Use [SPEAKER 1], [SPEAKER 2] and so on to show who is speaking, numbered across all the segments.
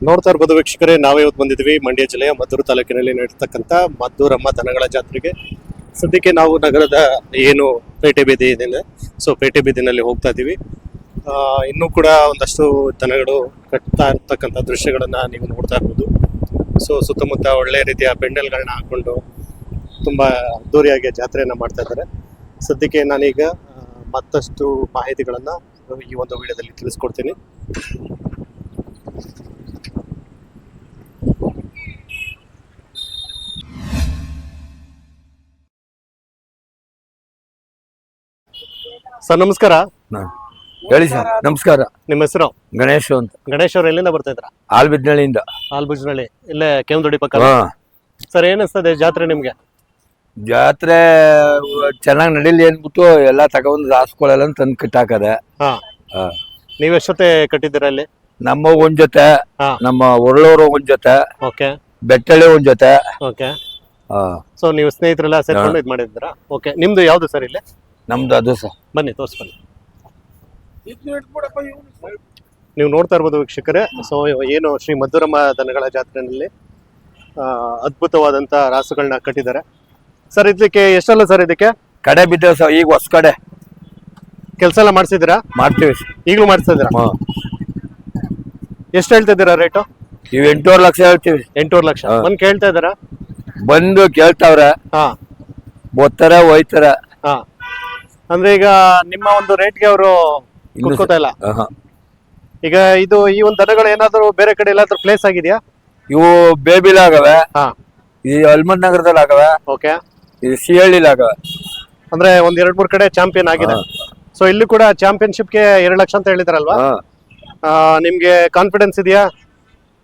[SPEAKER 1] ನೋಡ್ತಾ ಇರ್ಬೋದು ವೀಕ್ಷಕರೇ, ನಾವೇ ಇವತ್ತು ಬಂದಿದ್ವಿ ಮಂಡ್ಯ ಜಿಲ್ಲೆಯ ಮದ್ದೂರು ತಾಲೂಕಿನಲ್ಲಿ ನಡೆತಕ್ಕಂಥ ಮದ್ದೂರಮ್ಮ ದನಗಳ ಜಾತ್ರೆಗೆ. ಸದ್ಯಕ್ಕೆ ನಾವು ನಗರದ ಏನು ಪೇಟೆ ಬೀದಿ ಇದೆ, ಸೊ ಪೇಟೆ ಬೀದಿನಲ್ಲಿ ಹೋಗ್ತಾ ಇದ್ದೀವಿ. ಇನ್ನೂ ಕೂಡ ಒಂದಷ್ಟು ದನಗಳು ಕಟ್ತಾ ಇರ್ತಕ್ಕಂಥ ದೃಶ್ಯಗಳನ್ನ ನೀವು ನೋಡ್ತಾ ಇರ್ಬೋದು. ಸೊ ಸುತ್ತಮುತ್ತ ಒಳ್ಳೆ ರೀತಿಯ ಪೆಂಡಲ್ಗಳನ್ನ ಹಾಕೊಂಡು ತುಂಬಾ ಅದ್ದೂರಿಯಾಗಿ ಜಾತ್ರೆಯನ್ನ ಮಾಡ್ತಾ ಇದ್ದಾರೆ. ಸದ್ಯಕ್ಕೆ ನಾನೀಗ ಮತ್ತಷ್ಟು ಮಾಹಿತಿಗಳನ್ನ ಈ ಒಂದು ವಿಡಿಯೋದಲ್ಲಿ ತಿಳಿಸ್ಕೊಡ್ತೀನಿ. ಸರ್ ನಮಸ್ಕಾರ.
[SPEAKER 2] ಹೇಳಿ ಸರ್. ನಮಸ್ಕಾರ.
[SPEAKER 1] ನಿಮ್ಮ ಹೆಸರು?
[SPEAKER 2] ಗಣೇಶ್ ಅಂತ.
[SPEAKER 1] ಗಣೇಶ್ ಅವ್ರು ಎಲ್ಲಿಂದ ಬರ್ತಾ ಇದ್ರ?
[SPEAKER 2] ಆಲ್ಬಿದ್ನಳ್ಳಿಯಿಂದ.
[SPEAKER 1] ಆಲ್ಬುಜ್ನಳ್ಳಿ, ಇಲ್ಲೇ ಕೆಂದೊಡಿ ಪಕ್ಕ. ಸರ್ ಏನಿಸ್ತದೆ ಜಾತ್ರೆ ನಿಮ್ಗೆ?
[SPEAKER 2] ಜಾತ್ರೆ ಚೆನ್ನಾಗಿ ನಡೀಲಿ ಅಂದ್ಬಿಟ್ಟು ಎಲ್ಲಾ ತಗೊಂಡ್ ಹಾಸ್ಕೊಳ್ಳಲ್ಲ ತಂದು ಕಟ್ಟಾಕದೆ.
[SPEAKER 1] ನೀವ್ ಎಷ್ಟೊತ್ತೆ ಕಟ್ಟಿದ್ದೀರಾ ಅಲ್ಲಿ?
[SPEAKER 2] ನಮ್ಮ ಒಂದ್ ಜೊತೆ, ನಮ್ಮ ಒರಳೂರು ಒಂದ್ ಜೊತೆ,
[SPEAKER 1] ಓಕೆ,
[SPEAKER 2] ಬೆಟ್ಟಳ್ಳಿ ಒಂದ್ ಜೊತೆ.
[SPEAKER 1] ಓಕೆ. ಸೊ ನೀವು ಸ್ನೇಹಿತರೆಲ್ಲ ಸೇರ್ಕೊಂಡು ಇದ್ ಮಾಡಿದ್ದೀರಾ? ಓಕೆ. ನಿಮ್ದು ಯಾವ್ದು ಸರ್ ಇಲ್ಲಿ?
[SPEAKER 2] ನಮ್ದು ಅದು ಸರ್.
[SPEAKER 1] ಬನ್ನಿ ತೋರ್ಸ್ಬನ್ನಿ. ನೀವು ನೋಡ್ತಾ ಇರ್ಬೋದು ವೀಕ್ಷಕರೇ. ಸೊ ಏನು ಶ್ರೀ ಮದ್ದೂರಮ್ಮ ದನಗಳ ಜಾತ್ರೆಯಲ್ಲಿ ಅದ್ಭುತವಾದಂತ ರಾಸುಗಳನ್ನ ಕಟ್ಟಿದ್ದಾರೆ. ಸರ್ ಇದಕ್ಕೆ ಎಷ್ಟಲ್ಲ ಸರ್? ಇದಕ್ಕೆ
[SPEAKER 2] ಕಡೆ ಬಿದ್ದೇವೆ ಸರ್. ಈಗ ಹೊಸ ಕಡೆ
[SPEAKER 1] ಕೆಲಸ ಎಲ್ಲ ಮಾಡ್ಸಿದ್ದೀರಾ?
[SPEAKER 2] ಮಾಡ್ತೀವಿ.
[SPEAKER 1] ಈಗಲೂ ಮಾಡ್ತಾ ಇದ್ದೀರಾ? ಎಷ್ಟು ಹೇಳ್ತಾ ಇದ್ದೀರಾ ರೇಟು?
[SPEAKER 2] ಇವ್ 8.5 ಲಕ್ಷ ಹೇಳ್ತೀವಿ.
[SPEAKER 1] 8.5 ಲಕ್ಷ ಬಂದು ಕೇಳ್ತಾ ಇದ್ದಾರಾ?
[SPEAKER 2] ಬಂದು ಕೇಳ್ತಾವ್ರೆ. ಬರ್ತಾರ ಹೋಯ್ತಾರ.
[SPEAKER 1] ಅಂದ್ರೆ ಈಗ ನಿಮ್ಮ ಒಂದು ರೇಟ್ಗೆ ಅವರು ಕುತ್ಕೋತಾ ಇಲ್ಲ. ಈಗ ಇದು ಈ ಒಂದು ದನಗಳು ಏನಾದ್ರು ಬೇರೆ ಕಡೆ ಎಲ್ಲಾದ್ರೂ ಪ್ಲೇಸ್ ಆಗಿದೆಯಾ?
[SPEAKER 2] ಇವು ಬೇಬಿಲ್ ಆಗವೆ, ಈ ಹಲ್ಮದ್ ನಗರದಲ್ಲಿ ಆಗವೆ,
[SPEAKER 1] ಓಕೆ,
[SPEAKER 2] ಇದು ಸಿಹಳ್ಳಿಲಿ ಆಗವೆ.
[SPEAKER 1] ಅಂದ್ರೆ ಒಂದ್ 2-3 ಕಡೆ ಚಾಂಪಿಯನ್ ಆಗಿದೆ. ಸೊ ಇಲ್ಲಿ ಕೂಡ ಚಾಂಪಿಯನ್ಶಿಪ್ಗೆ 2 ಲಕ್ಷ ಅಂತ ಹೇಳಿದಾರಲ್ವಾ? ನಿಮ್ಗೆ ಕಾನ್ಫಿಡೆನ್ಸ್ ಇದೆಯಾ?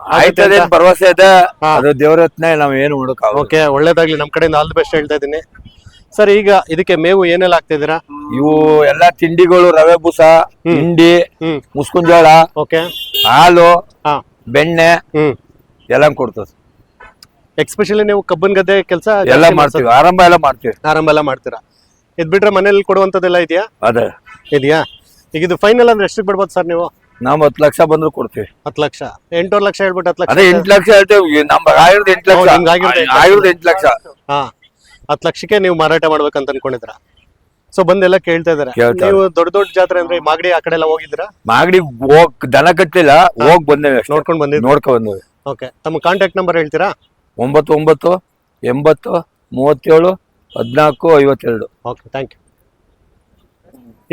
[SPEAKER 2] ಆಯ್ತದೆ, ಭರವಸೆ ಇದೆ. ಅದು ದೇವ್ರ ಹೊತ್ನೆ ನಾವ್ ಏನು ಹುಡುಕ.
[SPEAKER 1] ಓಕೆ, ಒಳ್ಳೇದಾಗ್ಲಿ. ನಮ್ ಕಡೆಯಿಂದ ಆಲ್ ದಿ ಬೆಸ್ಟ್ ಹೇಳ್ತಾ ಇದೀನಿ. ಸರ್ ಈಗ ಇದಕ್ಕೆ ಮೇವು ಏನೆಲ್ಲ ಹಾಕ್ತಿದ್ದೀರಾ?
[SPEAKER 2] ಇವು ಎಲ್ಲಾ ತಿಂಡಿಗಳು, ರವೆ ಬೂಸ, ಹಿಂಡಿ, ಮುಸ್ಕಿನ ಜೋಳ,
[SPEAKER 1] ಓಕೆ,
[SPEAKER 2] ಹಾಲು, ಬೆಣ್ಣೆ ಎಲ್ಲ ಕೊಡ್ತದೆ.
[SPEAKER 1] ಎಕ್ಸ್ಪೆಷಲಿ ನೀವು ಕಬ್ಬನ್ ಗದ್ದೆ ಕೆಲಸ
[SPEAKER 2] ಎಲ್ಲ ಮಾಡ್ತೀವಿ. ಆರಂಭ ಎಲ್ಲ
[SPEAKER 1] ಮಾಡ್ತೀರಾ? ಇದ್ ಬಿಟ್ರೆ ಮನೇಲಿ ಕೊಡುವಂತದ್ದೆಲ್ಲ ಇದೆಯಾ?
[SPEAKER 2] ಅದೇ
[SPEAKER 1] ಇದೆಯಾ? ಈಗ ಇದು ಫೈನಲ್ ಅಂದ್ರೆ ಎಷ್ಟಕ್ಕೆ ಬಿಡ್ಬೋದು ಸರ್ ನೀವು?
[SPEAKER 2] ನಾವು 10 ಲಕ್ಷ ಬಂದ್ರು ಕೊಡ್ತೀವಿ.
[SPEAKER 1] 10 ಲಕ್ಷ 8.5 ಲಕ್ಷ ಹೇಳ್ಬಿಟ್ಟು 10 ಲಕ್ಷ.
[SPEAKER 2] ಅದೇ 8 ಲಕ್ಷ ಹೇಳ್ತೇವೆ. ನಮ್ಗೆ ಆಗಿರೋದು 8 ಲಕ್ಷ. ಆಗಿರೋದು 8 ಲಕ್ಷ.
[SPEAKER 1] 10 ಲಕ್ಷಕ್ಕೆ ನೀವು ಮಾರಾಟ ಮಾಡ್ಬೇಕಂತ ಅನ್ಕೊಂಡಿದ್ರ? ಸೊ ಬಂದೆಲ್ಲ ಕೇಳ್ತಾ ಇದಾರೆ. ನೀವು ದೊಡ್ಡ ದೊಡ್ಡ ಜಾತ್ರೆ ಅಂದ್ರೆ ಮಾಗಡಿ ಆ ಕಡೆ ಎಲ್ಲ ಹೋಗಿದ್ದೀರಾ?
[SPEAKER 2] ಮಾಗಡಿ ಹೋಗ್ ದನ ಕಟ್ಟಿಲ್ಲ, ಹೋಗ್ ಬಂದೇವೆ.
[SPEAKER 1] ನೋಡ್ಕೊಂಡ್ ಬಂದೇವೆ. ಓಕೆ, ತಮ್ಮ ಕಾಂಟ್ಯಾಕ್ಟ್ ನಂಬರ್ ಹೇಳ್ತೀರಾ?
[SPEAKER 2] 99 80 37 14 52.
[SPEAKER 1] Okay, thank you.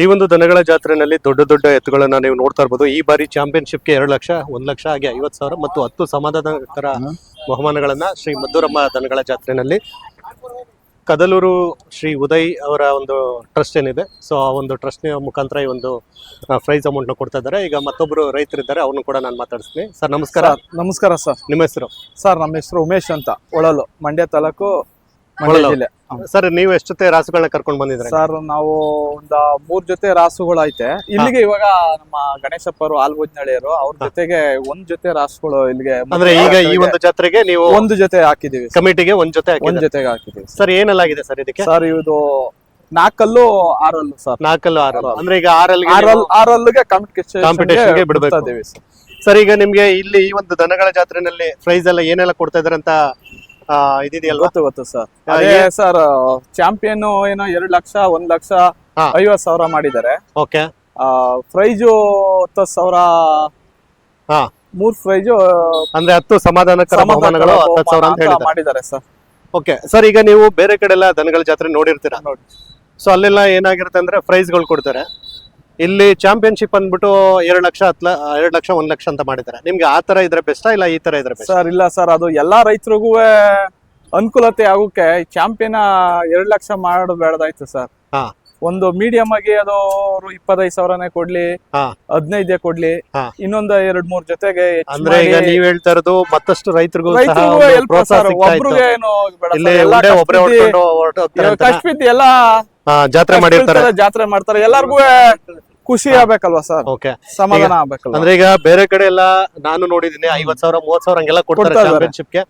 [SPEAKER 1] ಈ ಒಂದು ದನಗಳ ಜಾತ್ರೆಯಲ್ಲಿ ದೊಡ್ಡ ದೊಡ್ಡ ಎತ್ತುಗಳನ್ನ ನೀವು ನೋಡ್ತಾ ಇರ್ಬೋದು. ಈ ಬಾರಿ ಚಾಂಪಿಯನ್ಶಿಪ್ಗೆ 2 ಲಕ್ಷ, 1 ಲಕ್ಷ ಹಾಗೆ 50,000 ಮತ್ತು 10 ಸಮಾಧಾನಕರ ಬಹುಮಾನಗಳನ್ನ ಶ್ರೀ ಮದ್ದೂರಮ್ಮ ದನಗಳ ಜಾತ್ರೆಯಲ್ಲಿ ಕದಲೂರು ಶ್ರೀ ಉದಯ್ ಅವರ ಒಂದು ಟ್ರಸ್ಟ್ ಏನಿದೆ, ಸೊ ಆ ಒಂದು ಟ್ರಸ್ಟ್ ಮುಖಾಂತರ ಈ ಒಂದು ಪ್ರೈಸ್ ಅಮೌಂಟ್ ನ ಕೊಡ್ತಾ ಇದ್ದಾರೆ. ಈಗ ಮತ್ತೊಬ್ರು ರೈತರಿದ್ದಾರೆ, ಅವ್ರನ್ನು ಕೂಡ ನಾನು ಮಾತಾಡಿಸ್ತೀನಿ. ಸರ್ ನಮಸ್ಕಾರ.
[SPEAKER 3] ನಮಸ್ಕಾರ ಸರ್.
[SPEAKER 1] ನಿಮ್ಮ ಹೆಸರು?
[SPEAKER 3] ಸರ್ ನಮ್ಮ ಹೆಸರು ಉಮೇಶ್ ಅಂತ, ಒಳಲು, ಮಂಡ್ಯ ತಾಲೂಕು, ಜಿಲ್ಲೆ.
[SPEAKER 1] ಸರ್ ನೀವು ಎಷ್ಟು ಜೊತೆ ರಾಸುಗಳನ್ನ ಕರ್ಕೊಂಡು ಬಂದಿದ್ರೆ?
[SPEAKER 3] ಸರ್ ನಾವು ಒಂದು 3 ಜೊತೆ ರಾಸುಗಳು ಐತೆ ಇಲ್ಲಿಗೆ. ಇವಾಗ ನಮ್ಮ ಗಣೇಶಪ್ಪ ಅವರು ಆಲ್ಬುಜ್ನಳ್ಳಿಯರು, ಅವ್ರ ಜೊತೆಗೆ 1 ಜೊತೆ ರಾಸುಗಳು ಇಲ್ಲಿಗೆ.
[SPEAKER 1] ಅಂದ್ರೆ ಈಗ ಈ ಒಂದು ಜಾತ್ರೆಗೆ ನೀವು
[SPEAKER 3] 1 ಜೊತೆ ಹಾಕಿದೀವಿ.
[SPEAKER 1] ಕಮಿಟಿಗೆ 1
[SPEAKER 3] ಜೊತೆಗೆ ಹಾಕಿದೀವಿ.
[SPEAKER 1] ಸರ್ ಏನೆಲ್ಲ ಆಗಿದೆ ಸರ್ ಇದಕ್ಕೆ?
[SPEAKER 3] ಸರ್ ಇದು 4 ಕಲ್ಲು 6 ಹಲ್ಲು ಸರ್.
[SPEAKER 1] 4 ಕಲ್ಲು 6 ಹಲ್ಲು. ಅಂದ್ರೆ ಈಗ
[SPEAKER 3] 6 ಹಲ್ಲಿಗೆ
[SPEAKER 1] ಕಾಂಪಿಟೇಷನ್ಗೆ ಬಿಡಬೇಕು ಸರ್. ಈಗ ನಿಮ್ಗೆ ಇಲ್ಲಿ ಈ ಒಂದು ದನಗಳ ಜಾತ್ರೆನಲ್ಲಿ ಪ್ರೈಸ್ ಎಲ್ಲ ಏನೆಲ್ಲ ಕೊಡ್ತಾ ಇದಾರೆ ಅಂತ ಇದಿದೆಯಲ್ವಾ?
[SPEAKER 3] ಗೊತ್ತು ಸರ್. ಸರ್ ಚಾಂಪಿಯನ್ ಏನೋ 2 ಲಕ್ಷ, 1 ಲಕ್ಷ 50,000 ಮಾಡಿದ್ದಾರೆ.
[SPEAKER 1] ಓಕೆ.
[SPEAKER 3] ಪ್ರೈಜು 10,000. 3 ಪ್ರೈಜು
[SPEAKER 1] ಅಂದ್ರೆ 10 ಸಮಾಧಾನಕರ ಬಹುಮಾನಗಳು 10,000 ಅಂತ ಹೇಳಿದ್ದಾರೆ
[SPEAKER 3] ಮಾಡಿದ್ದಾರೆ ಸರ್.
[SPEAKER 1] ಓಕೆ ಸರ್, ಈಗ ನೀವು ಬೇರೆ ಕಡೆ ಎಲ್ಲ ದನಗಳ ಜಾತ್ರೆ ನೋಡಿರ್ತೀರಾ? ಸೊ ಅಲ್ಲೆಲ್ಲ ಏನಾಗಿರುತ್ತೆ ಅಂದ್ರೆ ಪ್ರೈಸ್ ಗಳು ಕೊಡ್ತಾರೆ. ಇಲ್ಲಿ ಚಾಂಪಿಯನ್ಶಿಪ್ ಅಂದ್ಬಿಟ್ಟು 2 ಲಕ್ಷ, 2 ಲಕ್ಷ, 1 ಲಕ್ಷ ಅಂತ ಮಾಡಿದ್ದಾರೆ. ನಿಮ್ಗೆ ಆ ತರ ಇದ್ರೆ ಬೆಸ್ಟಾ ಇಲ್ಲ ಈ ತರ ಇದ್ರೆ ಬೆಸ್ಟ್?
[SPEAKER 3] ಸರ್ ಇಲ್ಲ ಸರ್, ಅದು ಎಲ್ಲಾ ರೈತರಿಗೂ ಅನುಕೂಲತೆ ಆಗೋಕೆ ಚಾಂಪಿಯನ್ 2 ಲಕ್ಷ ಮಾಡಬೇಡದಾಯ್ತು ಸರ್. ಒಂದು ಮೀಡಿಯಂ ಆಗಿ ಅದು 25,000ನೇ ಕೊಡ್ಲಿ, 15 ಕೊಡ್ಲಿ, ಇನ್ನೊಂದು 2-3 ಜೊತೆಗೆ.
[SPEAKER 1] ಅಂದ್ರೆ ಈಗ ನೀವ್ ಹೇಳ್ತಾ ಇರೋದು ಮತ್ತಷ್ಟು ರೈತರಿಗೂ
[SPEAKER 3] ಒಬ್ರಿಗೆ ಏನು ಕಷ್ಟ ಎಲ್ಲ
[SPEAKER 1] ಜಾತ್ರೆ ಮಾಡಿರ್ತಾರೆ,
[SPEAKER 3] ಜಾತ್ರೆ ಮಾಡ್ತಾರೆ, ಎಲ್ಲಾರ್ಗು ಖುಷಿ ಆಗ್ಬೇಕಲ್ವಾ ಸರ್?
[SPEAKER 1] ಓಕೆ,
[SPEAKER 3] ಸಮಾಧಾನ ಆಗ್ಬೇಕಲ್ಲ.
[SPEAKER 1] ಅಂದ್ರೆ ಈಗ ಬೇರೆ ಕಡೆ ಎಲ್ಲ ನಾನು ನೋಡಿದೀನಿ 50,000, 30,000 ಹಂಗೆಲ್ಲ ಕೊಡ್ತಾರೆ ಚಾಂಪಿಯನ್ಶಿಪ್ಗೆ.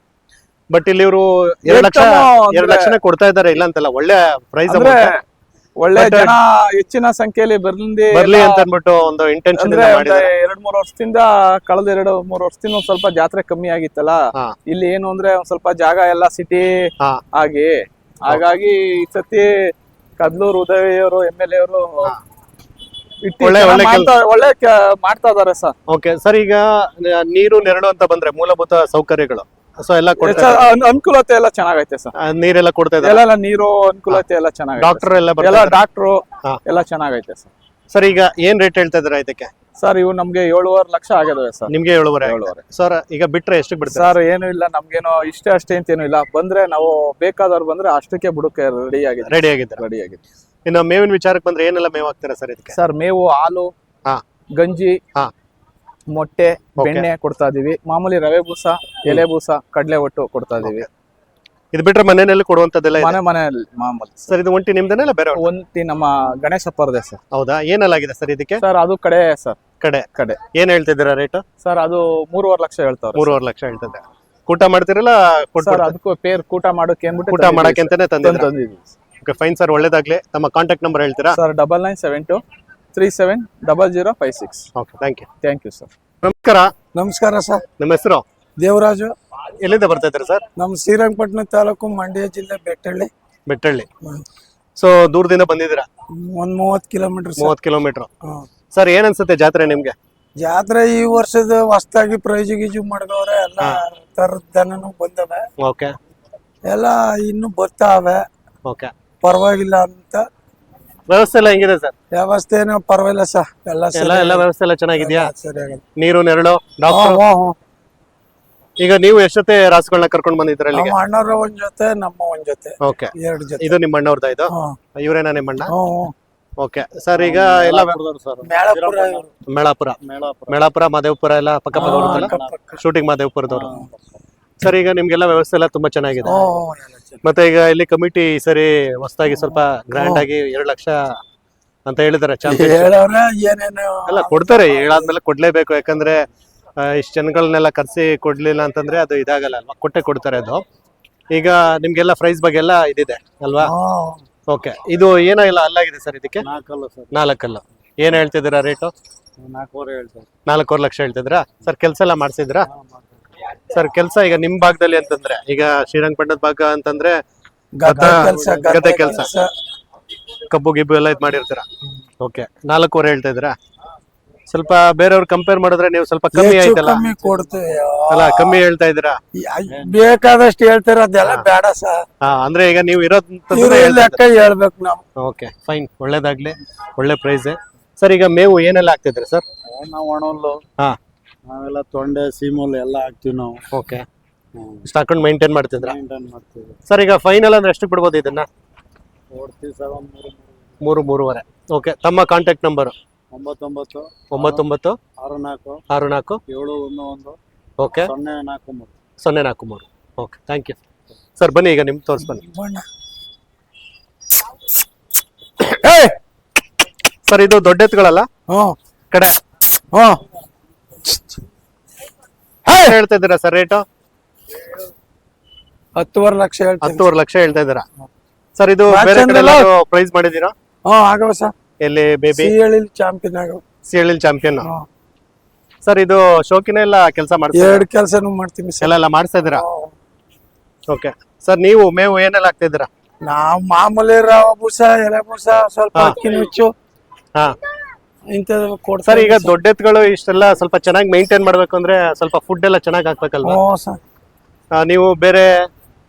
[SPEAKER 1] ಬಟ್ ಇಲ್ಲಿ ಇವರು 2 ಲಕ್ಷನೇ ಕೊಡ್ತಾ ಇದಾರೆ. ಇಲ್ಲ ಅಂತಲ್ಲ, ಒಳ್ಳೆ ಪ್ರೈಸ್.
[SPEAKER 3] ಒಳ್ಳೆ
[SPEAKER 1] But,
[SPEAKER 3] ಜನ ಹೆಚ್ಚಿನ ಸಂಖ್ಯೆಯಲ್ಲಿ
[SPEAKER 1] ಬರ್ಲಿ ಅಂತ ಅನ್ಬಿಟ್ಟು ಒಂದು ಇಂಟೆನ್ಷನ್
[SPEAKER 3] ಅಂದ್ರೆ
[SPEAKER 1] ಮಾಡಿದ್ದಾರೆ.
[SPEAKER 3] 2-3 ವರ್ಷದಿಂದ ಕಳೆದ 2-3 ವರ್ಷದಿಂದ ಒಂದ್ ಸ್ವಲ್ಪ ಜಾತ್ರೆ ಕಮ್ಮಿ ಆಗಿತ್ತಲ್ಲ.
[SPEAKER 1] ಹಾ.
[SPEAKER 3] ಇಲ್ಲಿ ಏನು ಅಂದ್ರೆ ಒಂದ್ ಸ್ವಲ್ಪ ಜಾಗ ಎಲ್ಲ ಸಿಟಿ
[SPEAKER 1] ಹಾ.
[SPEAKER 3] ಆಗಿ ಹಾಗಾಗಿ ಈ ಸತಿ ಕದ್ಲೂರು ಉದಯವರು MLA ಅವರು
[SPEAKER 1] ಒಳ್ಳೆ
[SPEAKER 3] ಮಾಡ್ತಾ ಇದಾರೆ ಸರ್.
[SPEAKER 1] ಓಕೆ ಸರ್, ಈಗ ನೀರು ನೆರಳು ಅಂತ ಬಂದ್ರೆ ಮೂಲಭೂತ ಸೌಕರ್ಯಗಳು ಸೊ ಎಲ್ಲ ಕೊಡ್ತಾ
[SPEAKER 3] ಅನುಕೂಲತೆ ಎಲ್ಲ ಚೆನ್ನಾಗೈತೆ ಸರ್.
[SPEAKER 1] ನೀರೆಲ್ಲ ಕೊಡ್ತಾ ಇದ್ದಾರೆ.
[SPEAKER 3] ಎಲ್ಲ ನೀರು ಅನುಕೂಲತೆ ಎಲ್ಲ ಚೆನ್ನಾಗೈತೆ.
[SPEAKER 1] ಡಾಕ್ಟರ್ ಎಲ್ಲ
[SPEAKER 3] ಎಲ್ಲ
[SPEAKER 1] ಬರ್ತಾರೆ.
[SPEAKER 3] ಡಾಕ್ಟ್ರು
[SPEAKER 1] ಹಾ.
[SPEAKER 3] ಎಲ್ಲ ಚೆನ್ನಾಗೈತೆ ಸರ್.
[SPEAKER 1] ಸರ್ ಈಗ ಏನ್ ರೇಟ್ ಹೇಳ್ತಾ ಇದ್ದೀರಾ ಇದಕ್ಕೆ?
[SPEAKER 3] ಸರ್ ಇವು ನಮ್ಗೆ 7.5 ಲಕ್ಷ ಆಗಿದಾವೆ ಸರ್.
[SPEAKER 1] ನಿಮ್ಗೆ 7.5
[SPEAKER 3] 7.5.
[SPEAKER 1] ಸರ್ ಈಗ ಬಿಟ್ರೆ ಎಷ್ಟು ಬಿಡ್ತಾರೆ?
[SPEAKER 3] ಸರ್ ಏನು ಇಲ್ಲ, ನಮ್ಗೇನೋ ಅಷ್ಟೇ ಅಂತೇನು ಇಲ್ಲ. ಬಂದ್ರೆ ನಾವು ಬೇಕಾದವ್ರು ಬಂದ್ರೆ ಅಷ್ಟಕ್ಕೆ ಬುಡಕ್ಕೆ ರೆಡಿ ಆಗಿದೆ.
[SPEAKER 1] ರೆಡಿ ಆಗಿದೆ. ಇನ್ನು ಮೇವಿನ ವಿಚಾರಕ್ಕೆ ಬಂದ್ರೆ ಏನೆಲ್ಲ ಮೇವು ಹಾಕ್ತೀರಾ ಸರ್ ಇದಕ್ಕೆ?
[SPEAKER 3] ಸರ್ ಮೇವು, ಹಾಲು,
[SPEAKER 1] ಹಾ.
[SPEAKER 3] ಗಂಜಿ,
[SPEAKER 1] ಹಾ.
[SPEAKER 3] ಮೊಟ್ಟೆ,
[SPEAKER 1] Okay.
[SPEAKER 3] ಬೆಣ್ಣೆ ಕೊಡ್ತಾ ಇದೀವಿ. ಮಾಮೂಲಿ ರವೆ ಬೂಸ, ಎಲೆ ಬೂಸ, ಕಡಲೆ ಒಟ್ಟು ಕೊಡ್ತಾ ಇದೀವಿ.
[SPEAKER 1] ಇದು ಬಿಟ್ರೆ ಮನೆಯಲ್ಲಿ ಕೊಡುವಂತದ್ದೆಲ್ಲ ಇದೆ?
[SPEAKER 3] ಮನೆಯಲ್ಲಿ ಮಾಮೂಲಿ.
[SPEAKER 1] ಸರ್ ಇದು ಒಂಟಿ ನಿಮ್ದೇನಾ ಇಲ್ಲ ಬೇರೆ?
[SPEAKER 3] ಒಂಟಿ ನಮ್ಮ ಗಣೇಶಪ್ಪರದೆ ಸರ್.
[SPEAKER 1] ಹೌದಾ? ಏನೆಲ್ಲ ಆಗಿದೆ ಸರ್ ಇದಕ್ಕೆ?
[SPEAKER 3] ಸರ್ ಅದು ಕಡೆ ಸರ್. ಕಡೆ
[SPEAKER 1] ಏನ್ ಹೇಳ್ತಿದ್ದೀರಾ ರೇಟ್?
[SPEAKER 3] ಸರ್ ಅದು 3.5 ಲಕ್ಷ ಹೇಳ್ತಾವ್ರೆ.
[SPEAKER 1] 3.5 ಲಕ್ಷ ಹೇಳ್ತಿದ್ದೆ. ಕೂಟ ಮಾಡ್ತಿರಲ್ಲ?
[SPEAKER 3] ಸರ್ ಅದಕ್ಕೂ ಪೇರ್ ಕೂಟ ಮಾಡೋಕೆ ಏನ್ಬಿಟ್ಟು
[SPEAKER 1] ಕೂಟ ಮಾಡಕ್ಕೆ ಅಂತಾನೆ ತಂದಿದ್ದೀರಾ?
[SPEAKER 3] ತಂದಿದ್ದೀವಿ.
[SPEAKER 1] ಓಕೆ ಫೈನ್ ಸರ್, ಒಳ್ಳೇದಾಗ್ಲಿ. ತಮ್ಮ ಕಾಂಟ್ಯಾಕ್ಟ್ ನಂಬರ್ ಹೇಳ್ತೀರಾ?
[SPEAKER 3] Sir 9972370056.
[SPEAKER 1] Okay thank you
[SPEAKER 3] sir.
[SPEAKER 1] ನಮಸ್ಕಾರ.
[SPEAKER 4] ನಮಸ್ಕಾರ ಸರ್.
[SPEAKER 1] ನಿಮ್ಮ ಹೆಸರು?
[SPEAKER 4] ದೇವರಾಜು.
[SPEAKER 1] ಎಲ್ಲಿಂದ ಬರ್ತಾ ಇದ್ದೀರಾ ಸರ್?
[SPEAKER 4] ನಮ್ಮ ಶ್ರೀರಂಗಪಟ್ಟಣ ತಾಲೂಕು, ಮಂಡ್ಯ ಜಿಲ್ಲೆ,
[SPEAKER 1] ಬೆಟ್ಟಳ್ಳಿ. ಸೊ ದೂರದಿಂದ ಬಂದಿದ್ದೀರಾ?
[SPEAKER 4] ಒಂದ್ 30 ಕಿಲೋಮೀಟರ್.
[SPEAKER 1] 30 ಕಿಲೋಮೀಟರ್. ಸರ್ ಏನ್ ಅನ್ಸುತ್ತೆ ಜಾತ್ರೆ ನಿಮ್ಗೆ?
[SPEAKER 4] ಜಾತ್ರೆ ಈ ವರ್ಷದ ಹೊಸದಾಗಿ ಪ್ರೈಜ್ ಗೀಜು ಮಾಡಿದವ್ರೆ, ಎಲ್ಲ ತರದ ದನನು ಬಂದವೆ.
[SPEAKER 1] ಓಕೆ.
[SPEAKER 4] ಎಲ್ಲ ಇನ್ನು ಬರ್ತಾವೆ.
[SPEAKER 1] ಓಕೆ.
[SPEAKER 4] ಪರವಾಗಿಲ್ಲ ಅಂತ.
[SPEAKER 1] ವ್ಯವಸ್ಥೆ ಎಲ್ಲ ಹೆಂಗಿದೆ ಸರ್?
[SPEAKER 4] ವ್ಯವಸ್ಥೆ ಏನೋ ಪರವಾಗಿಲ್ಲ ಸರ್.
[SPEAKER 1] ಎಲ್ಲ ವ್ಯವಸ್ಥೆ ಎಲ್ಲ ಚೆನ್ನಾಗಿದ್ಯಾ?
[SPEAKER 4] ಸರಿಯಾಗಿ.
[SPEAKER 1] ನೀರು ನೆರಳು ಡಾಕ್ಟರ್. ಈಗ ನೀವು ಎಷ್ಟೊತ್ತೆ ರಾಸುಗಳನ್ನ ಕರ್ಕೊಂಡು ಬಂದಿದ್ದೀರಾ ಇಲ್ಲಿಗೆ?
[SPEAKER 4] ನಮ್ಮ ಅಣ್ಣವ್ರ ಒಂದ್ ಜೊತೆ, ನಮ್ಮ ಒಂದ್ ಜೊತೆ,
[SPEAKER 1] ಓಕೆ.
[SPEAKER 4] 2 ಜೊತೆ.
[SPEAKER 1] ಇದು ನಿಮ್ಮ ಅಣ್ಣವ್ರದ್ದು? ಇದು ಇವರೇನಾ ನಿಮ್ಮ ಅಣ್ಣ? ಓಕೆ ಸರ್, ಈಗ ಎಲ್ಲ
[SPEAKER 4] ಮೇಳಪುರ ಇವ್ರು.
[SPEAKER 1] ಮೇಳಾಪುರ ಮಾದೇವಪುರ ಎಲ್ಲ ಪಕ್ಕ ಬರುತ್ತಲ್ಲ, ಶೂಟಿಂಗ್ ಮಾದೇವಪುರದವರು. ಸರ್ ಈಗ ನಿಮ್ಗೆಲ್ಲ ವ್ಯವಸ್ಥೆ ಎಲ್ಲ ತುಂಬಾ ಚೆನ್ನಾಗಿದೆ. ಮತ್ತೆ ಈಗ ಇಲ್ಲಿ ಕಮಿಟಿ ಈ ಸರಿ ಹೊಸದಾಗಿ ಸ್ವಲ್ಪ ಗ್ರ್ಯಾಂಡ್ ಆಗಿ 2 ಲಕ್ಷ ಅಂತ ಹೇಳಿದಾರೆ.
[SPEAKER 4] ಹೇಳವ್ರೆ ಏನೇನು
[SPEAKER 1] ಎಲ್ಲ ಕೊಡ್ತಾರೆ, ಹೇಳಾದ್ಮೇಲೆ ಕೊಡ್ಲೇಬೇಕು. ಯಾಕಂದ್ರೆ ಇಷ್ಟು ಜನಗಳನ್ನೆಲ್ಲ ಕರ್ಸಿ ಕೊಡ್ಲಿಲ್ಲ ಅಂತಂದ್ರೆ ಅದು ಇದಾಗಲ್ಲ ಅಲ್ವಾ, ಕೊಡ್ತಾರೆ ಅದು. ಈಗ ನಿಮ್ಗೆಲ್ಲ ಪ್ರೈಸ್ ಬಗ್ಗೆ ಎಲ್ಲ ಇದಿದೆ ಅಲ್ವಾ? ಓಕೆ. ಇದು ಏನೋ ಇಲ್ಲ ಅಲ್ಲಾಗಿದೆ ಸರ್ ಇದಕ್ಕೆ? 4 ಕಲ್ಲು. ಏನ್ ಹೇಳ್ತಿದ್ದೀರಾ ರೇಟು? 4.5 ಲಕ್ಷ ಹೇಳ್ತಿದ್ರಾ ಸರ್? ಕೆಲಸ ಎಲ್ಲ ಮಾಡ್ಸಿದ್ರಾ ಸರ್? ಕೆಲಸ ಈಗ ನಿಮ್ ಭಾಗದಲ್ಲಿ ಅಂತಂದ್ರೆ, ಈಗ ಶ್ರೀರಂಗಪಟ್ಟಣದ ಭಾಗ ಅಂತಂದ್ರೆ ಗದ್ದೆ ಕೆಲಸ, ಕಬ್ಬು ಗಿಬ್ಬು ಎಲ್ಲ ಇದ್ ಮಾಡಿರ್ತೀರಾ. ಓಕೆ. 4.5 ಹೇಳ್ತಾ ಇದ್ದೀರಾ? ಸ್ವಲ್ಪ ಬೇರೆಯವ್ರು ಕಂಪೇರ್ ಮಾಡಿದ್ರೆ ನೀವು ಸ್ವಲ್ಪ ಕಮ್ಮಿ ಆಯ್ತಲ್ಲ ಅಲ್ಲ, ಕಮ್ಮಿ ಹೇಳ್ತಾ ಇದ್ದೀರಾ.
[SPEAKER 4] ಬೇಕಾದಷ್ಟು ಹೇಳ್ತಾರ, ಅದೆಲ್ಲ ಬೇಡ ಸರ್.
[SPEAKER 1] ಅಂದ್ರೆ ಈಗ ನೀವು ಇರೋದ್
[SPEAKER 4] ಲೆಕ್ಕ ಹೇಳ್ಬೇಕು ನಾವು.
[SPEAKER 1] ಓಕೆ ಫೈನ್, ಒಳ್ಳೇದಾಗ್ಲಿ, ಒಳ್ಳೆ ಪ್ರೈಸ್. ಸರ್ ಈಗ ಮೇವು ಏನೆಲ್ಲ ಹಾಕ್ತಿದ್ರಿ ಸರ್?
[SPEAKER 5] ನಾವು ಒಣಹುಲ್ಲು, ನಾವೆಲ್ಲ ತೊಂಡೆ, ಸೀಮುಲ್ಲು ಎಲ್ಲ ಹಾಕ್ತಿವಿ ನಾವು.
[SPEAKER 1] ಓಕೆ. ಇಷ್ಟು ಹಾಕೊಂಡು ಮೇಂಟೈನ್ ಮಾಡ್ತಿದ್ರ?
[SPEAKER 5] ಮೇಂಟೈನ್ ಮಾಡ್ತೀವಿ
[SPEAKER 1] ಸರ್. ಈಗ ಫೈನಲ್ ಅಂದ್ರೆ ಎಷ್ಟು ಬಿಡ್ಬೋದು ಇದನ್ನ?
[SPEAKER 5] ಕೊಡ್ತೀವಿ ಸರ್,
[SPEAKER 1] 3.5. ಓಕೆ. ತಮ್ಮ contact number?
[SPEAKER 5] 99
[SPEAKER 1] 64
[SPEAKER 5] 64 711
[SPEAKER 1] okay
[SPEAKER 5] 043
[SPEAKER 1] 043. Okay thank you sir. ಬನ್ನಿ ಈಗ ನಿಮ್ ತೋರ್ಸ್ ಬನ್ನಿ ಸರ್. ಇದು ದೊಡ್ಡ ಎತ್ತುಗಳಲ್ಲ ಕಡೆ ಹೇಳ್ತಾ ಇದ್ದೀರಾ ಸರ್ ರೇಟು?
[SPEAKER 4] 10.5 ಲಕ್ಷ.
[SPEAKER 1] 10.5 ಲಕ್ಷ ಹೇಳ್ತಾ ಇದ್ದೀರಾ ಸರ್? ಇದು ಬೇರೆ ಕಡೆ ಪ್ರೈಸ್ ಮಾಡಿದೀರಾ?
[SPEAKER 4] ಆಗವ ಸರ್.
[SPEAKER 1] ಎಲ್ಲಿ ಬೇಬಿ?
[SPEAKER 4] ಚಾಂಪಿಯನ್ ಆಗವ.
[SPEAKER 1] CL champion sir. ಇದು ಶೋಕಿನ ಎಲ್ಲ ಕೆಲಸ ಮಾಡ್ತೀರಾ?
[SPEAKER 4] 2 ಕೆಲಸನೂ ಮಾಡ್ತೀನಿ ಸರ್.
[SPEAKER 1] ಎಲ್ಲ ಮಾಡ್ತಾ ಇದ್ದೀರಾ? Okay sir. ನೀವು ಮೇವು ಏನೆಲ್ಲ ಹಾಕ್ತಾ ಇದ್ದೀರಾ?
[SPEAKER 4] ನಾವು ಮಾಮೂಲಿ ರವೆ ಬೂಸ, ಎಲೆ ಬೂಸ, ಸ್ವಲ್ಪ ಅಕ್ಕಿ ನುಚ್ಚು ಇಂಥದ್ದು ಕೊಡ್ತಾರೆ
[SPEAKER 1] ಸರ್. ಈಗ ದೊಡ್ಡ ಎತ್ತುಗಳು ಇಷ್ಟೆಲ್ಲ ಸ್ವಲ್ಪ ಚೆನ್ನಾಗಿ ಮೇಂಟೈನ್ ಮಾಡ್ಬೇಕು ಅಂದ್ರೆ ಸ್ವಲ್ಪ ಫುಡ್ ಎಲ್ಲ ಚೆನ್ನಾಗಿ ಹಾಕ್ಬೇಕಲ್ವಾ? ನೀವು ಬೇರೆ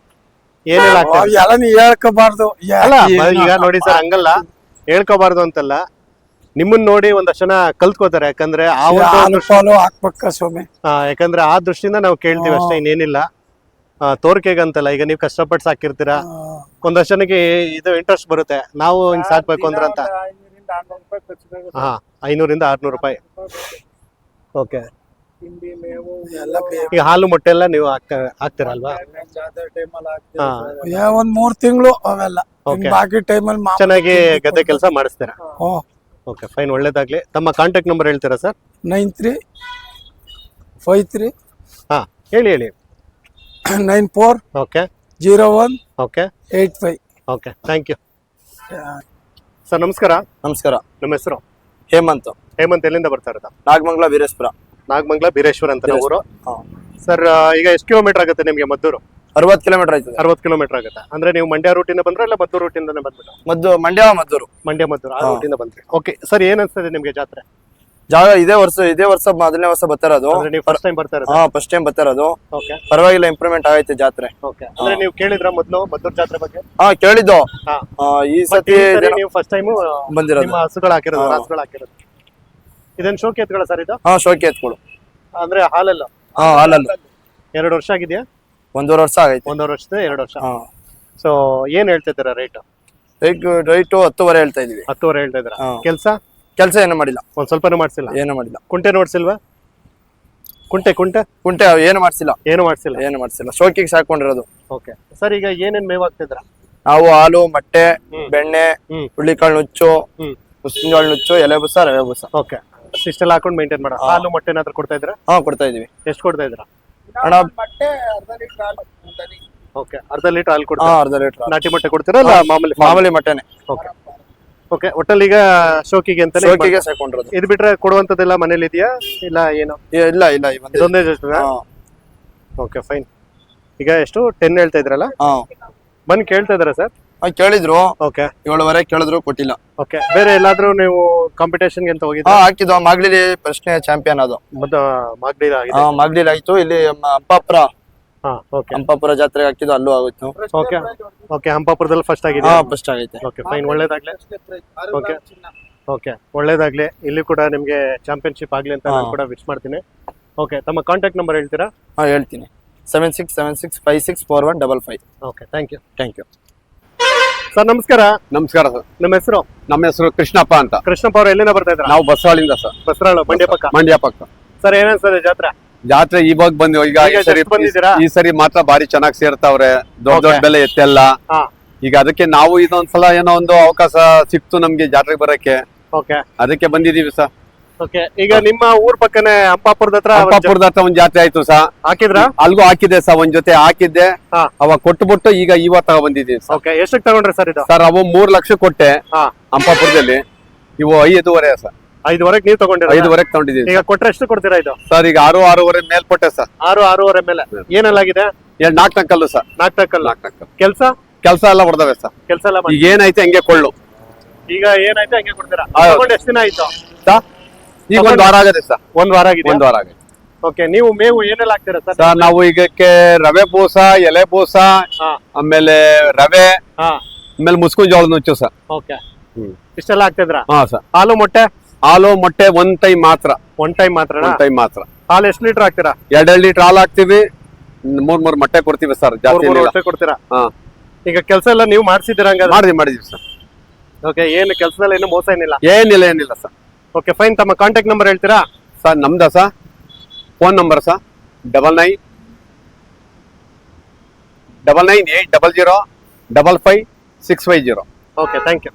[SPEAKER 1] ಏನೆಲ್ಲ ಹಾಕ್ತೀರಾ?
[SPEAKER 4] ಎಲ್ಲ ನೀವು ಹೇಳ್ಕೋಬಾರ್ದು.
[SPEAKER 1] ಅಲ್ಲ ಈಗ ನೋಡಿ ಸರ್, ಹಂಗಲ್ಲ, ಹೇಳ್ಕೋಬಾರ್ದು ಅಂತಲ್ಲ, ನಿಮ್ಮನ್ನ ನೋಡಿ ಒಂದಷ್ಟು ಜನ ಕಲ್ತ್ಕೋತಾರೆ. ಯಾಕಂದ್ರೆ
[SPEAKER 4] ಹಾಕ್ಬೇಕ ಸ್ವಾಮಿ.
[SPEAKER 1] ಯಾಕಂದ್ರೆ ಆ ದೃಷ್ಟಿಯಿಂದ ನಾವು ಕೇಳ್ತೀವಿ ಅಷ್ಟೇ, ಇನ್ನೇನಿಲ್ಲ. ತೋರ್ಕೆಗಂತಲ್ಲ, ಈಗ ನೀವು ಕಷ್ಟಪಟ್ಟು ಸಾಕಿರ್ತೀರಾ, ಒಂದಷ್ಟು ಜನಕ್ಕೆ ಇದು ಇಂಟ್ರೆಸ್ಟ್ ಬರುತ್ತೆ, ನಾವು ಹಿಂಗ್ ಸಾಕ್ಬೇಕು ಅಂದ್ರ ಅಂತ. 500 - 600 ರೂಪಾಯಿ. ಓಕೆ. ಈಗ ಹಾಲು ಮೊಟ್ಟೆ ಎಲ್ಲ ನೀವು ಹಾಕ್ತಿರಲ್ವಾ?
[SPEAKER 4] ಒಂದ್ 3 ತಿಂಗಳು ಅವೆಲ್ಲ. ಬಾಕಿ ಟೈಮಲ್ಲಿ
[SPEAKER 1] ಚೆನ್ನಾಗಿ ಗದ್ದೆ ಕೆಲಸ ಮಾಡಿಸ್ತೀರಾ? ಓಕೆ ಫೈನ್, ಒಳ್ಳೇದಾಗ್ಲಿ. ತಮ್ಮ ಕಾಂಟ್ಯಾಕ್ಟ್ ನಂಬರ್ ಹೇಳ್ತೀರಾ ಸರ್?
[SPEAKER 4] 9353
[SPEAKER 1] ಹೇಳಿ
[SPEAKER 4] 94
[SPEAKER 1] okay
[SPEAKER 4] 01
[SPEAKER 1] okay
[SPEAKER 4] 85.
[SPEAKER 1] Okay thank you sir ನಮಸ್ಕಾರ.
[SPEAKER 6] ನಮಸ್ಕಾರ.
[SPEAKER 1] ನಮ್ಮ ಹೆಸರು
[SPEAKER 6] ಹೇಮಂತ್.
[SPEAKER 1] ಹೇಮಂತ್. ಎಲ್ಲಿಂದ ಬರ್ತಾ ಇರೋದಾ?
[SPEAKER 6] ನಾಗಮಂಗಲ ವೀರೇಶ್ವರ.
[SPEAKER 1] ನಾಗಮಂಗಲ ಬೀರೇಶ್ವರ ಅಂತ ಊರು.
[SPEAKER 6] ಹಾ.
[SPEAKER 1] ಸರ್ ಈಗ ಎಷ್ಟು ಕಿಲೋಮೀಟರ್ ಆಗುತ್ತೆ ನಿಮ್ಗೆ ಮದ್ದೂರು?
[SPEAKER 6] 60 ಕಿಲೋಮೀಟರ್ ಆಯ್ತದೆ.
[SPEAKER 1] 60 ಕಿಲೋಮೀಟರ್ ಆಗುತ್ತೆ. ಅಂದ್ರೆ ನೀವು ಮಂಡ್ಯ ರೂಟಿಂದ ಬಂದ್ರೆ ಇಲ್ಲ ಮದ್ದೂರು ರೂಟಿಂದಾನೆ ಬಂದ್ಬಿಟ್ಟು?
[SPEAKER 6] ಮಂಡ್ಯ ಮದ್ದೂರು.
[SPEAKER 1] ಮಂಡ್ಯ ಮದ್ದೂರು ಆ ರೂಟಿಂದ ಬಂದ್ರಿ. ಓಕೆ ಸರ್, ಏನ್ ಅನ್ಸ್ತದೆ ನಿಮ್ಗೆ ಜಾತ್ರೆ?
[SPEAKER 6] ಜಾಗ ಇದೇ ವರ್ಷ ಮೊದಲನೇ ವರ್ಷ ಬರ್ತಾ ಇರೋದು.
[SPEAKER 1] ಅಂದ್ರೆ ನೀವು ಫಸ್ಟ್ ಟೈಮ್ ಬರ್ತಾ ಇರೋದು?
[SPEAKER 6] ಹಾ, ಫಸ್ಟ್ ಟೈಮ್ ಬರ್ತಾ ಇರೋದು.
[SPEAKER 1] ಓಕೆ,
[SPEAKER 6] ಪರವಾಗಿಲ್ಲ, ಇಂಪ್ರೂವ್ಮೆಂಟ್ ಆಗೈತೆ ಜಾತ್ರೆ.
[SPEAKER 1] ಓಕೆ. ಅಂದ್ರೆ ನೀವು ಕೇಳಿದ್ರ ಮೊದಲು ಮದ್ದೂರು ಜಾತ್ರೆ ಬಗ್ಗೆ?
[SPEAKER 6] ಹಾ, ಕೇಳಿದ್ದು.
[SPEAKER 1] ಹಾ.
[SPEAKER 6] ಈ ಸತಿ
[SPEAKER 1] ನೀವು ಫಸ್ಟ್ ಟೈಮ್
[SPEAKER 6] ಬಂದಿರೋದು.
[SPEAKER 1] ನಿಮ್ಮ ಹಸುಗಳು ಹಾಕಿರೋದು, ರಾಸುಗಳು ಹಾಕಿರೋದು. ಇದೇನ್ ಶೋಕಿ ಎತ್ಗಳ ಸರ್ ಇದು?
[SPEAKER 6] ಹಾ, ಶೋಕಿ ಎತ್ಕೊಳು.
[SPEAKER 1] ಅಂದ್ರೆ ಹಾಲಲ್ಲ?
[SPEAKER 6] ಹಾ, ಹಾಲಲ್ಲ.
[SPEAKER 1] 2 ವರ್ಷ ಆಗಿದೆಯಾ?
[SPEAKER 6] 1.5 ವರ್ಷ ಆಗೈತೆ.
[SPEAKER 1] 1.5 ವರ್ಷದ 2 ವರ್ಷ.
[SPEAKER 6] ಹಾ.
[SPEAKER 1] ಸೊ ಏನ್ ಹೇಳ್ತಿದ್ದೀರಾ ರೇಟ್?
[SPEAKER 6] ರೈಟು 10.5 ಹೇಳ್ತಾ ಇದೀವಿ.
[SPEAKER 1] 10.5 ಹೇಳ್ತಾ ಇದ್ದೀರಾ?
[SPEAKER 6] ಹಾ.
[SPEAKER 1] ಕೆಲಸ
[SPEAKER 6] ಏನು ಮಾಡಿಲ್ಲ.
[SPEAKER 1] ಒಂದ್ ಸ್ವಲ್ಪನೂ ಮಾಡ್ಸಿಲ್ಲ?
[SPEAKER 6] ಏನು ಮಾಡಿಲ್ಲ.
[SPEAKER 1] ಕುಂಟೆ ನೋಡ್ಸಿಲ್ವಾ? ಕುಂಟೆ
[SPEAKER 6] ಏನು ಮಾಡ್ಸಿಲ್ಲ.
[SPEAKER 1] ಏನು ಮಾಡ್ಸಿಲ್ಲ?
[SPEAKER 6] ಏನು ಮಾಡ್ಸಿಲ್ಲ. ಶೋಕಿಗೆ ಸಾಕೊಂಡಿರೋದು.
[SPEAKER 1] ಓಕೆ ಸರ್, ಈಗ ಏನೇನ್ ಮೇವ್ ಆಗ್ತಿದ್ರ?
[SPEAKER 6] ನಾವು ಹಾಲು, ಮೊಟ್ಟೆ, ಬೆಣ್ಣೆ,
[SPEAKER 1] ಹ್ಮ್.
[SPEAKER 6] ಹುಳ್ಳಿಕಾಳು ನುಚ್ಚು,
[SPEAKER 1] ಹ್ಮ್.
[SPEAKER 6] ಮುಸ್ಲಿಂ ಜೋಳ ನುಚ್ಚು, ಎಲೆ ಬುಸ, ರವೆ ಬುಸ.
[SPEAKER 1] ಓಕೆ, ಇಷ್ಟೆಲ್ಲ ಹಾಕೊಂಡು ಮೇಂಟೈನ್ ಮಾಡ. ಹಾಲು ಮೊಟ್ಟೆ ಏನಾದ್ರು ಕೊಡ್ತಾ ಇದ್ರ?
[SPEAKER 6] ಹಾ, ಕೊಡ್ತಾ ಇದೀವಿ.
[SPEAKER 1] ಎಷ್ಟು ಕೊಡ್ತಾ ಇದ್ರ?
[SPEAKER 6] ಅಣ್ಣ,
[SPEAKER 1] ಓಕೆ, ಅರ್ಧ ಲೀಟರ್ ಹಾಲು
[SPEAKER 6] ಹಾ,
[SPEAKER 1] ಕೊಡ್ತಾ?
[SPEAKER 6] ಅರ್ಧ ಲೀಟರ್.
[SPEAKER 1] ನಾಟಿ ಮೊಟ್ಟೆ ಕೊಡ್ತೀರಾ ಅಲ್ಲ ಮಾಮೂಲಿ?
[SPEAKER 6] ಮಾಮೂಲಿ ಮೊಟ್ಟೆನೆ.
[SPEAKER 1] Okay okay. ಒಟ್ಟಲ್ಲಿ ಈಗ ಶೋಕಿಗೆ ಅಂತ
[SPEAKER 6] ಶೋಕಿಗೆ ಸಾಕೊಂಡಿರೋದು.
[SPEAKER 1] ಇದು ಬಿಟ್ರೆ ಕೊಡುವಂತದ್ದೆಲ್ಲ ಮನೇಲಿ ಇದೆಯಾ ಇಲ್ಲ ಏನು?
[SPEAKER 6] ಇಲ್ಲ
[SPEAKER 1] ಇದೊಂದೇ ಜೊತೆ? Okay, fine. ಈಗ ಎಷ್ಟು 10 ಹೇಳ್ತಾ ಇದ್ರಲ್ಲ?
[SPEAKER 6] ಹಾ,
[SPEAKER 1] ಬಂದ್ ಕೇಳ್ತಾ ಇದಾರ ಸರ್?
[SPEAKER 6] ಕೇಳಿದ್ರು.
[SPEAKER 1] ಓಕೆ
[SPEAKER 6] 7.5 ಕೇಳಿದ್ರು, ಕೊಟ್ಟಿಲ್ಲ.
[SPEAKER 1] ಓಕೆ. ಬೇರೆ ಎಲ್ಲಾದ್ರೂ ನೀವು ಕಾಂಪಿಟೇಷನ್ ಅಂತ
[SPEAKER 6] ಹಾ,
[SPEAKER 1] ಹೋಗಿದ್ರಾ?
[SPEAKER 6] ಹಾಕಿದ್ವು. ಮಾಗ್ಲಿಲಿ ಪ್ರಶ್ನೆ ಚಾಂಪಿಯನ್ ಅದು.
[SPEAKER 1] ಮತ್ತೆ ಮಾಗಡಿ ಆಗಿದೆ?
[SPEAKER 6] ಮಾಗ್ಲಿಲಿ ಆಯ್ತು. ಇಲ್ಲಿ
[SPEAKER 1] ಹಾ, ಓಕೆ.
[SPEAKER 6] ಹಂಪಾಪುರ ಜಾತ್ರೆಗೆ ಹಾಕಿದ್ದು, ಅಲ್ಲೂ ಆಗೋಯ್ತು.
[SPEAKER 1] Okay okay. ಹಂಪಾಪುರದಲ್ಲಿ ಫಸ್ಟ್ ಆಗಿದೆ?
[SPEAKER 6] ಹಾ, ಫಸ್ಟ್ ಆಗೈತೆ.
[SPEAKER 1] Okay, fine. ಒಳ್ಳೇದಾಗ್ಲಿ. ಓಕೆ ಓಕೆ, ಒಳ್ಳೇದಾಗ್ಲಿ. ಇಲ್ಲಿ ಕೂಡ ನಿಮ್ಗೆ ಚಾಂಪಿಯನ್ಶಿಪ್ ಆಗ್ಲಿ ಅಂತ ನಾನು ಕೂಡ ವಿಶ್ ಮಾಡ್ತೀನಿ. ಓಕೆ, ತಮ್ಮ ಕಾಂಟ್ಯಾಕ್ಟ್ ನಂಬರ್ ಹೇಳ್ತೀರಾ?
[SPEAKER 6] ಹಾ, ಹೇಳ್ತೀನಿ. 7676564155.
[SPEAKER 1] Okay, thank you.
[SPEAKER 6] Thank you.
[SPEAKER 1] Sir ನಮಸ್ಕಾರ.
[SPEAKER 7] ನಮಸ್ಕಾರ ಸರ್.
[SPEAKER 1] ನಮ್ಮ ಹೆಸರು?
[SPEAKER 7] ನಮ್ಮ ಹೆಸರು ಕೃಷ್ಣಪ್ಪ ಅಂತ.
[SPEAKER 1] ಕೃಷ್ಣಪ್ಪ ಅವರು ಎಲ್ಲಿಂದ ಬರ್ತಾ ಇದ್ರ?
[SPEAKER 7] ನಾವು ಬಸವಾಳಿಂದ ಸರ್.
[SPEAKER 1] ಬಸರಾಳು, ಮಂಡ್ಯ ಪಕ್ಕ?
[SPEAKER 7] ಮಂಡ್ಯ ಪಕ್ಕ.
[SPEAKER 1] ಸರ್ ಏನಿಸ್ತದೆ ಜಾತ್ರೆ?
[SPEAKER 7] ಜಾತ್ರೆ ಇವಾಗ ಬಂದು ಈಗ
[SPEAKER 1] ಈಗ just ಬಂದಿದ್ದೀರಾ?
[SPEAKER 7] ಈ ಸರಿ ಮಾತ್ರ ಬಾರಿ ಚೆನ್ನಾಗಿ ಸೇರ್ತಾವ್ರೆ. ದೊಡ್ಡ ದೊಡ್ಡ ಬೆಲೆ ಎತ್ತೆಲ್ಲ.
[SPEAKER 1] ಹಾ.
[SPEAKER 7] ಈಗ ಅದಕ್ಕೆ ನಾವು ಇದೊಂದ್ಸಲ ಏನೋ ಒಂದು ಅವಕಾಶ ಸಿಕ್ತು ನಮ್ಗೆ ಜಾತ್ರೆಗೆ ಬರಕ್ಕೆ,
[SPEAKER 1] ಓಕೆ
[SPEAKER 7] ಅದಕ್ಕೆ ಬಂದಿದೀವಿ ಸರ್.
[SPEAKER 1] ಓಕೆ. ಈಗ ನಿಮ್ಮ ಊರ್ ಪಕ್ಕನೆ ಹಂಪಾಪುರದ ಹತ್ರ
[SPEAKER 7] ಹಂಪಾಪುರದ ಹತ್ರ ಒಂದ್ ಜಾತ್ರೆ ಆಯ್ತು ಸರ್.
[SPEAKER 1] ಹಾಕಿದ್ರ?
[SPEAKER 7] ಅಲ್ಗೂ ಹಾಕಿದ್ದೆ ಸರ್, ಒಂದ್ ಜೊತೆ ಹಾಕಿದ್ದೆ.
[SPEAKER 1] ಹಾ.
[SPEAKER 7] ಅವಾಗ ಕೊಟ್ಟುಬಿಟ್ಟು ಈಗ ಇವತ್ತಾಗ ಬಂದಿದ್ದೀವಿ ಸರ್.
[SPEAKER 1] ಓಕೆ, ಎಷ್ಟಕ್ಕೆ ತಗೊಂಡ್ರಿ ಸರ್ ಇದು?
[SPEAKER 7] ಸರ್ ಅವು 3 ಲಕ್ಷ ಕೊಟ್ಟೆ
[SPEAKER 1] ಹಾ.
[SPEAKER 7] ಹಂಪಾಪುರದಲ್ಲಿ. ಇವು 5.5 ಸರ್.
[SPEAKER 1] 5.5 ನೀವು ತಗೊಂಡಿರ?
[SPEAKER 7] 5.5 ತಗೊಂಡಿದ್ದೀವಿ.
[SPEAKER 1] ಈಗ ಕೊಟ್ರೆ ಎಷ್ಟು ಕೊಡ್ತೀರಾ ಇದು?
[SPEAKER 7] ಸರ್ ಈಗ 6.5 ಮೇಲ್ಪಟ್ಟೆ ಸರ್.
[SPEAKER 1] 6.5 ಮೇಲೆ ಏನೆಲ್ಲಾಗಿದೆ?
[SPEAKER 7] 4 ಟಂಕಲ್ಲು ಸರ್.
[SPEAKER 1] 4 ಟಕ್ಕಲ್ಲ.
[SPEAKER 7] 4 ಟಂಕಲ್.
[SPEAKER 1] ಕೆಲಸ
[SPEAKER 7] ಎಲ್ಲ ಹೊಡೆದವೆ ಸರ್.
[SPEAKER 1] ಕೆಲಸ ಎಲ್ಲ
[SPEAKER 7] ಈಗ ಏನೈತೆ ಹಂಗೆ ಕೊಳ್ಳು.
[SPEAKER 1] ಈಗ ಏನಾಯ್ತು ಹಂಗೆ ಕೊಡ್ತೀರಾ?
[SPEAKER 7] ಹೌದು.
[SPEAKER 1] ತಗೊಂಡು ಎಷ್ಟು ದಿನ ಆಯ್ತು
[SPEAKER 7] ಸರ್ ಈಗ 1 ವಾರ ಆಗದೆ ಸರ್.
[SPEAKER 1] 1 ವಾರ ಆಗಿದೆ.
[SPEAKER 7] 1 ವಾರ ಆಗಿದೆ.
[SPEAKER 1] ಓಕೆ, ನೀವು ಮೇವು ಏನೆಲ್ಲ ಹಾಕ್ತೀರಾ ಸರ್?
[SPEAKER 7] ಸರ್ ನಾವು ಈಗಕ್ಕೆ ರವೆ ಬೂಸ, ಎಲೆ ಬೂಸ,
[SPEAKER 1] ಹಾ.
[SPEAKER 7] ಆಮೇಲೆ ರವೆ,
[SPEAKER 1] ಹಾ.
[SPEAKER 7] ಆಮೇಲೆ ಮುಸ್ಕಿನ ಜೋಳದ ನುಚ್ಚು ಸರ್.
[SPEAKER 1] ಓಕೆ, ಇಷ್ಟೆಲ್ಲ ಹಾಕ್ತಿದ್ರಾ?
[SPEAKER 7] ಹಾ ಸರ್.
[SPEAKER 1] ಹಾಲು ಮೊಟ್ಟೆ?
[SPEAKER 7] ಹಾಲು ಮೊಟ್ಟೆ 1 ಟೈಮ್ ಮಾತ್ರ.
[SPEAKER 1] 1 ಟೈಮ್ ಮಾತ್ರ?
[SPEAKER 7] 1 ಟೈಮ್ ಮಾತ್ರ.
[SPEAKER 1] ಹಾಲು ಎಷ್ಟು ಲೀಟರ್ ಹಾಕ್ತೀರಾ?
[SPEAKER 7] 2 ಲೀಟರ್ ಹಾಲು ಹಾಕ್ತಿವಿ, 3 ಮೊಟ್ಟೆ ಕೊಡ್ತೀವಿ ಸರ್. ಜಾಸ್ತಿ
[SPEAKER 1] 3 ಮೊಟ್ಟೆ ಕೊಡ್ತೀರಾ?
[SPEAKER 7] ಹಾ,
[SPEAKER 1] ಈಗ ಕೆಲಸ ಎಲ್ಲ ನೀವು ಮಾಡ್ಸಿದ್ದೀರಾ ಹಂಗಾದ್ರೆ?
[SPEAKER 7] ಮಾಡಿದೀವಿ ಸರ್.
[SPEAKER 1] ಓಕೆ, ಏನು ಕೆಲಸದಲ್ಲಿ ಏನು ಮೋಸ ಏನಿಲ್ಲ?
[SPEAKER 7] ಏನಿಲ್ಲ ಸರ್.
[SPEAKER 1] Okay, fine. ತಮ್ಮ ಕಾಂಟ್ಯಾಕ್ಟ್ ನಂಬರ್ ಹೇಳ್ತೀರಾ?
[SPEAKER 7] ಸರ್ ನಮ್ದ sir phone number sir 999800555650.
[SPEAKER 1] Okay, thank you.